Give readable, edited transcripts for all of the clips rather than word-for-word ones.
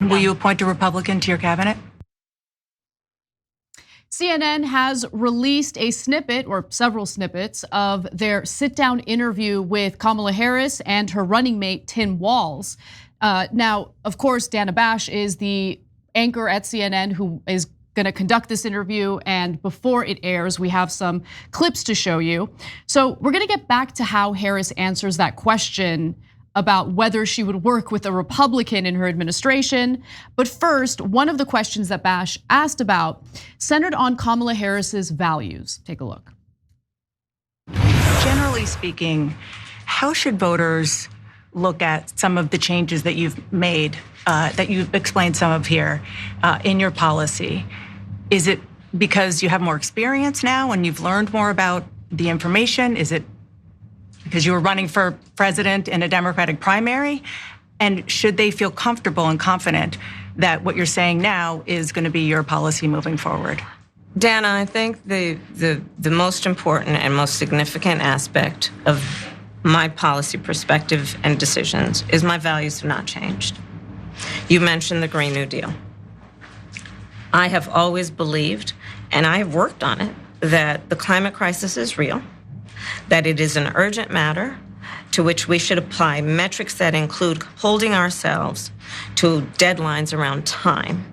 Will you appoint a Republican to your cabinet? CNN has released a snippet or several snippets of their sit-down interview with Kamala Harris and her running mate, Tim Walz. Now, of course, Dana Bash is the anchor at CNN who is going to conduct this interview, and before it airs, we have some clips to show you. So we're going to get back to how Harris answers that question about whether she would work with a Republican in her administration. But first, one of the questions that Bash asked about centered on Kamala Harris's values. Take a look. Generally speaking, how should voters look at some of the changes that you've made, that you've explained some of here in your policy? Is it because you have more experience now and you've learned more about the information? Is it because you were running for president in a Democratic primary? And should they feel comfortable and confident that what you're saying now is going to be your policy moving forward? Dana, I think the most important and most significant aspect of my policy perspective and decisions is my values have not changed. You mentioned the Green New Deal. I have always believed, and I have worked on it, that the climate crisis is real, that it is an urgent matter to which we should apply metrics that include holding ourselves to deadlines around time.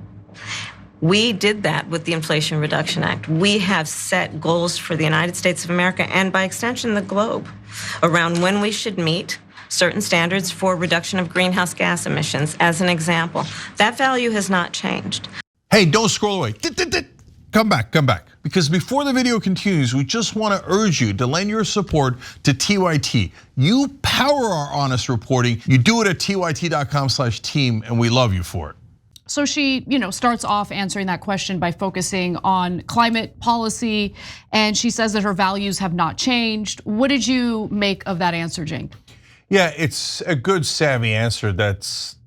We did that with the Inflation Reduction Act. We have set goals for the United States of America and by extension the globe around when we should meet certain standards for reduction of greenhouse gas emissions, as an example. That value has not changed. Hey, don't scroll away. Come back. Because before the video continues, we just want to urge you to lend your support to TYT. You power our honest reporting. You do it at tyt.com/team, and we love you for it. So she, starts off answering that question by focusing on climate policy, and she says that her values have not changed. What did you make of that answer, Cenk? Yeah, it's a good, savvy answer that's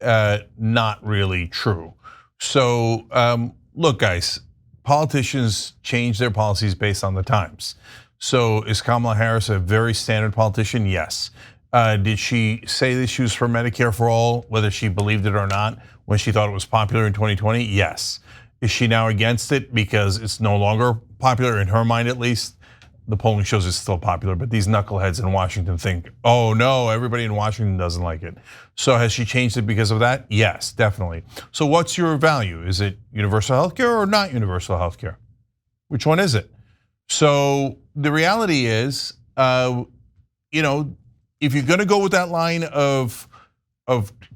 not really true. So look, guys, politicians change their policies based on the times. So is Kamala Harris a very standard politician? Yes. Did she say that she was for Medicare for all, whether she believed it or not, when she thought it was popular in 2020? Yes. Is she now against it because it's no longer popular, in her mind at least? The polling shows it's still popular, but these knuckleheads in Washington think, oh no, everybody in Washington doesn't like it. So has she changed it because of that? Yes, definitely. So what's your value? Is it universal healthcare or not universal healthcare? Which one is it? So the reality is, if you're gonna go with that line of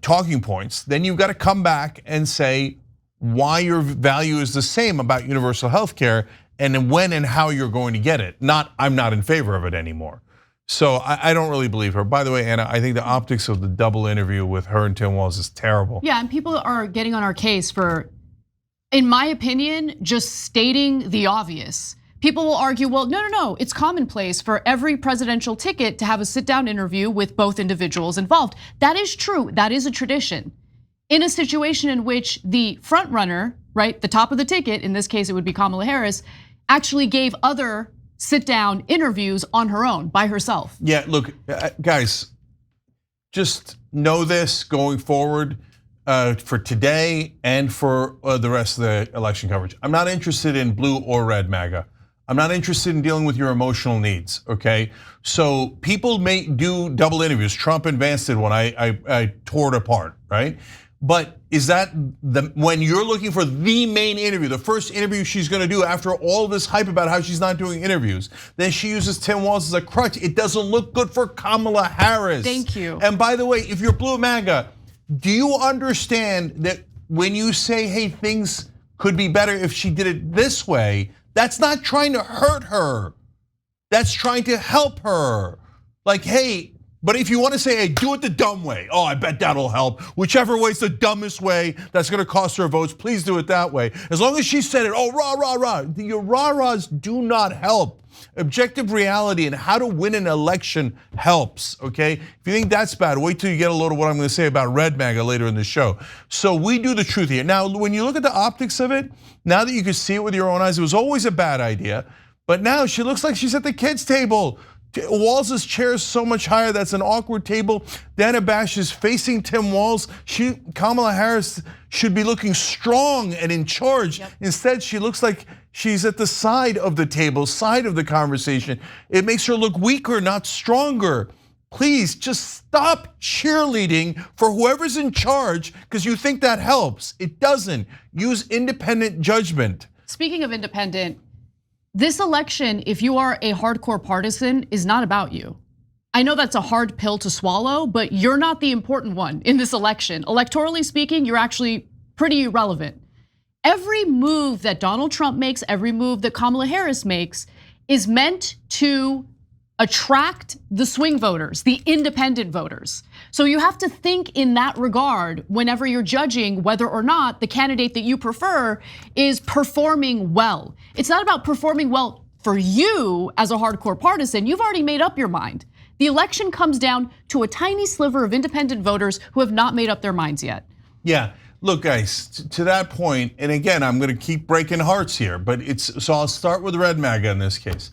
talking points, then you've got to come back and say why your value is the same about universal healthcare and then when and how you're going to get it. Not, I'm not in favor of it anymore. So I don't really believe her. By the way, Anna, I think the optics of the double interview with her and Tim Walz is terrible. Yeah, and people are getting on our case for, in my opinion, just stating the obvious. People will argue, well, no, it's commonplace for every presidential ticket to have a sit-down interview with both individuals involved. That is true, that is a tradition. In a situation in which the front runner, right, the top of the ticket, in this case it would be Kamala Harris, actually gave other sit-down interviews on her own, by herself. Yeah, look, guys, just know this going forward for today and for the rest of the election coverage. I'm not interested in blue or red MAGA. I'm not interested in dealing with your emotional needs, okay? So people may do double interviews. Trump and Vance did one, I tore it apart, right? But is that when you're looking for the main interview, the first interview she's gonna do after all this hype about how she's not doing interviews, then she uses Tim Walz as a crutch. It doesn't look good for Kamala Harris. Thank you. And by the way, if you're blue MAGA, do you understand that when you say, hey, things could be better if she did it this way, that's not trying to hurt her. That's trying to help her. Like, hey, but if you want to say, hey, do it the dumb way. Oh, I bet that'll help. Whichever way's the dumbest way that's gonna cost her votes, please do it that way. As long as she said it, oh, rah, rah, rah. Your rah-rahs do not help. Objective reality and how to win an election helps, okay? If you think that's bad, wait till you get a load of what I'm gonna say about Red MAGA later in the show. So we do the truth here. Now, when you look at the optics of it, now that you can see it with your own eyes, it was always a bad idea. But now she looks like she's at the kids' table Walz's chair is so much higher. That's an awkward table. Dana Bash is facing Tim Walz. Kamala Harris should be looking strong and in charge. Yep. Instead, she looks like she's at the side of the table, side of the conversation. It makes her look weaker, not stronger. Please just stop cheerleading for whoever's in charge because you think that helps. It doesn't. Use independent judgment. Speaking of independent, this election, if you are a hardcore partisan, is not about you. I know that's a hard pill to swallow, but you're not the important one in this election. Electorally speaking, you're actually pretty irrelevant. Every move that Donald Trump makes, every move that Kamala Harris makes is meant to attract the swing voters, the independent voters. So you have to think in that regard whenever you're judging whether or not the candidate that you prefer is performing well. It's not about performing well for you as a hardcore partisan. You've already made up your mind. The election comes down to a tiny sliver of independent voters who have not made up their minds yet. Yeah. Look, guys, to that point, and again, I'm gonna keep breaking hearts here, but so I'll start with Red MAGA in this case.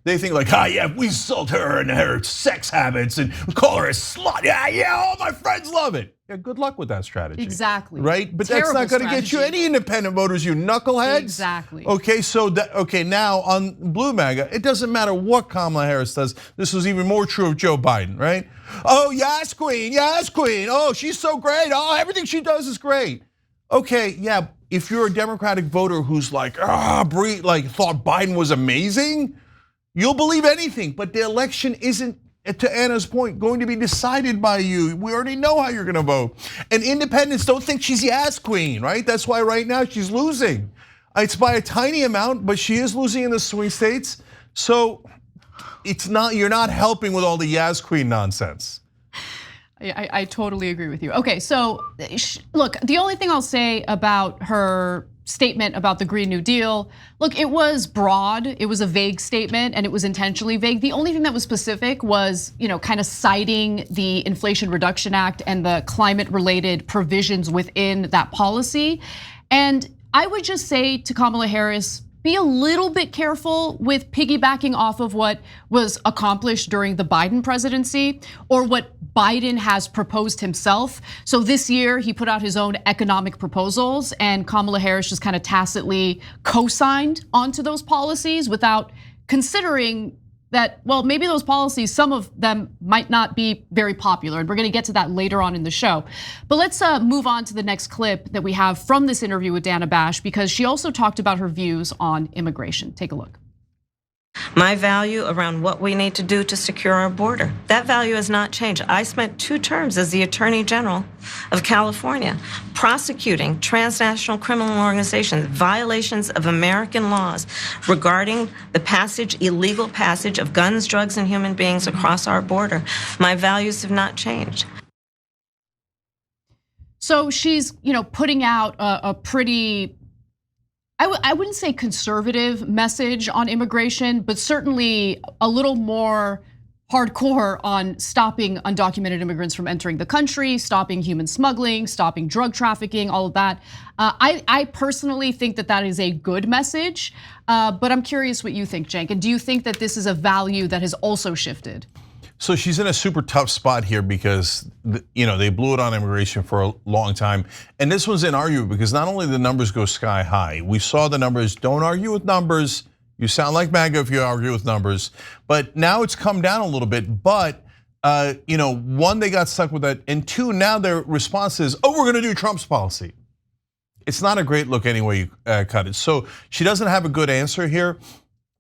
They think like, yeah, we insult her and her sex habits and call her a slut. Yeah, all my friends love it. Yeah, good luck with that strategy. Exactly. Right? But Terrible that's not gonna get you any independent voters, you knuckleheads. Exactly. Okay, so now on Blue MAGA, it doesn't matter what Kamala Harris does. This was even more true of Joe Biden, right? Oh, yes, queen, yes, queen. Oh, she's so great. Oh, everything she does is great. Okay, yeah, if you're a Democratic voter who's like, thought Biden was amazing, you'll believe anything, but the election isn't, to Anna's point, going to be decided by you. We already know how you're gonna vote. And independents don't think she's the ass queen, right? That's why right now she's losing. It's by a tiny amount, but she is losing in the swing states. So you're not helping with all the Yas Queen nonsense. I totally agree with you. Okay, so look, the only thing I'll say about her statement about the Green New Deal, look, it was broad, it was a vague statement, and it was intentionally vague. The only thing that was specific was, kind of citing the Inflation Reduction Act and the climate-related provisions within that policy. And I would just say to Kamala Harris, be a little bit careful with piggybacking off of what was accomplished during the Biden presidency or what Biden has proposed himself. So this year he put out his own economic proposals and Kamala Harris just kind of tacitly co-signed onto those policies without considering that, well, maybe those policies, some of them might not be very popular, and we're gonna get to that later on in the show. But let's move on to the next clip that we have from this interview with Dana Bash, because she also talked about her views on immigration. Take a look. My value around what we need to do to secure our border, that value has not changed. I spent 2 terms as the Attorney General of California prosecuting transnational criminal organizations, violations of American laws regarding the illegal passage of guns, drugs, and human beings across our border. My values have not changed. So she's, putting out a pretty, I wouldn't say conservative message on immigration, but certainly a little more hardcore on stopping undocumented immigrants from entering the country, stopping human smuggling, stopping drug trafficking, all of that. I personally think that is a good message, but I'm curious what you think, Cenk. And do you think that this is a value that has also shifted? So she's in a super tough spot here because they blew it on immigration for a long time. And this one's inarguable because not only the numbers go sky high, we saw the numbers, don't argue with numbers. You sound like MAGA if you argue with numbers. But now it's come down a little bit. But one, they got stuck with that. And 2, now their response is, oh, we're gonna do Trump's policy. It's not a great look any way you cut it. So she doesn't have a good answer here.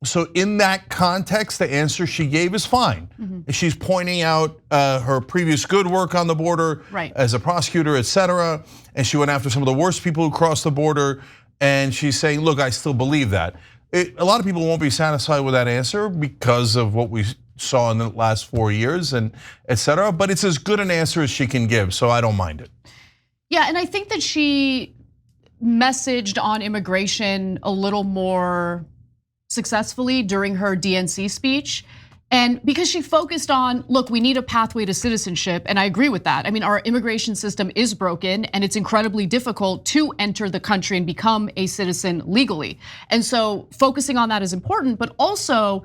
So in that context, the answer she gave is fine. Mm-hmm. She's pointing out her previous good work on the border as a prosecutor, et cetera. And she went after some of the worst people who crossed the border. And she's saying, look, I still believe that. A lot of people won't be satisfied with that answer because of what we saw in the last 4 years and et cetera. But it's as good an answer as she can give, so I don't mind it. Yeah, and I think that she messaged on immigration a little more successfully during her DNC speech. And because she focused on, look, we need a pathway to citizenship, and I agree with that. I mean, our immigration system is broken and it's incredibly difficult to enter the country and become a citizen legally. And so focusing on that is important, but also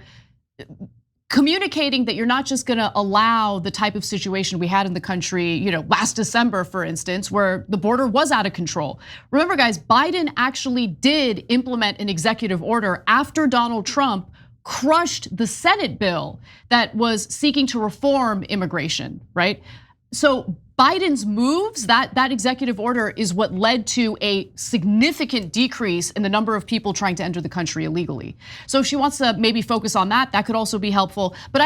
communicating that you're not just going to allow the type of situation we had in the country, last December, for instance, where the border was out of control. Remember, guys, Biden actually did implement an executive order after Donald Trump crushed the Senate bill that was seeking to reform immigration, right? So Biden's moves, that executive order is what led to a significant decrease in the number of people trying to enter the country illegally. So if she wants to maybe focus on that, that could also be helpful. But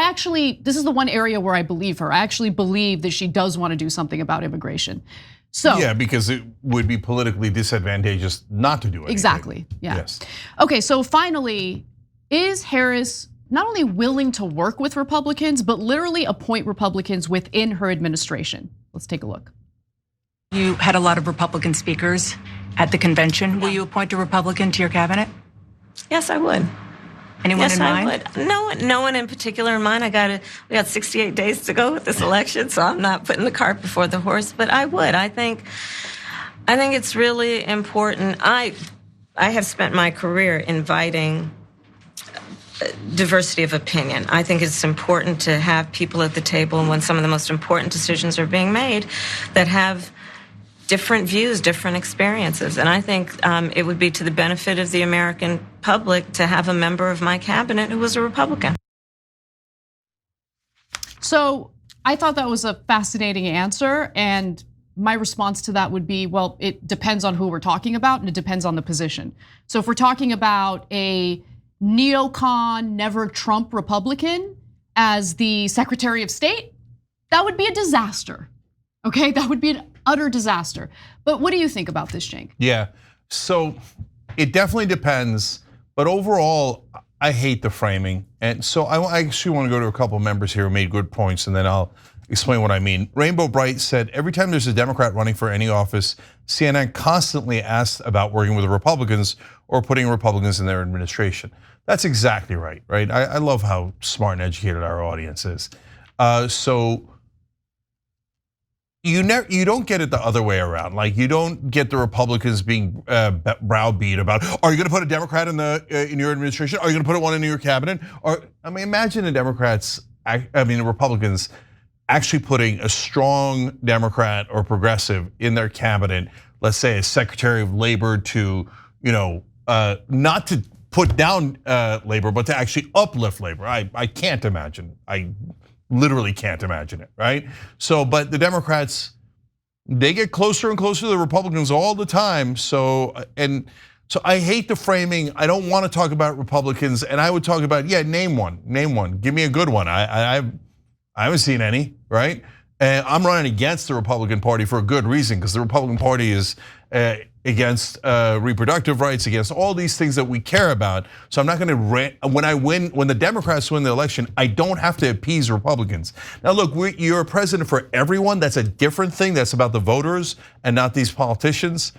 this is the one area where I believe her. I actually believe that she does want to do something about immigration. So yeah, because it would be politically disadvantageous not to do anything. Exactly, yeah. Yes. Okay, so finally, is Harris not only willing to work with Republicans, but literally appoint Republicans within her administration? Let's take a look. You had a lot of Republican speakers at the convention. Will you appoint a Republican to your cabinet? Yes, I would. Anyone yes, in mind? I would. No one in particular in mind. We got 68 days to go with this election, so I'm not putting the cart before the horse. But I would. I think it's really important. I have spent my career inviting diversity of opinion. I think it's important to have people at the table when some of the most important decisions are being made that have different views, different experiences. And I think it would be to the benefit of the American public to have a member of my cabinet who was a Republican. So I thought that was a fascinating answer. And my response to that would be, well, it depends on who we're talking about and it depends on the position. So if we're talking about a neocon, never Trump Republican as the Secretary of State, that would be a disaster. Okay, that would be an utter disaster. But what do you think about this, Cenk? Yeah, so it definitely depends, but overall, I hate the framing. And so I actually want to go to a couple of members here who made good points, and then I'll explain what I mean. Rainbow Bright said, every time there's a Democrat running for any office, CNN constantly asks about working with the Republicans or putting Republicans in their administration. That's exactly right? I love how smart and educated our audience is. So you don't get it the other way around. Like, you don't get the Republicans being browbeat about, are you going to put a Democrat in your administration? Are you going to put one in your cabinet? Or imagine the Republicans actually putting a strong Democrat or progressive in their cabinet. Let's say a Secretary of Labor to, not to put down labor, but to actually uplift labor. I can't imagine. I literally can't imagine it, right? So, but the Democrats, they get closer and closer to the Republicans all the time. So I hate the framing. I don't want to talk about Republicans, and I would talk about, name one, give me a good one. I haven't seen any, right? And I'm running against the Republican Party for a good reason, because the Republican Party is against reproductive rights, against all these things that we care about. So I'm not going to when the Democrats win the election, I don't have to appease Republicans. Now look, you're a president for everyone. That's a different thing. That's about the voters and not these politicians.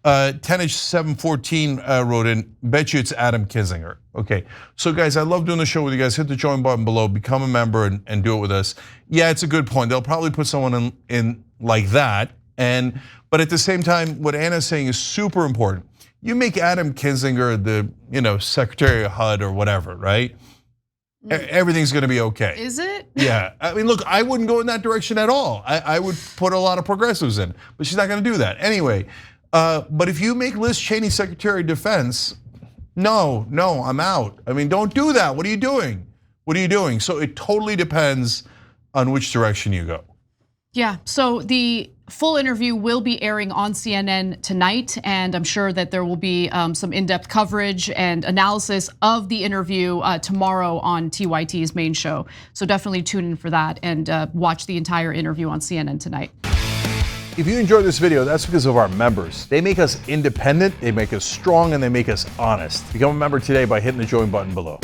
10-714 wrote in, bet you it's Adam Kinzinger. Okay, so guys, I love doing the show with you guys. Hit the join button below, become a member and do it with us. Yeah, it's a good point. They'll probably put someone in like that. But at the same time, what Anna's saying is super important. You make Adam Kinzinger the Secretary of HUD or whatever, right? Everything's going to be okay. Is it? Yeah, look, I wouldn't go in that direction at all. I would put a lot of progressives in, but she's not going to do that anyway. But if you make Liz Cheney Secretary of Defense, no, I'm out. Don't do that. What are you doing? So it totally depends on which direction you go. Yeah, so the full interview will be airing on CNN tonight, and I'm sure that there will be some in-depth coverage and analysis of the interview tomorrow on TYT's main show. So definitely tune in for that and watch the entire interview on CNN tonight. If you enjoyed this video, that's because of our members. They make us independent, they make us strong, and they make us honest. Become a member today by hitting the join button below.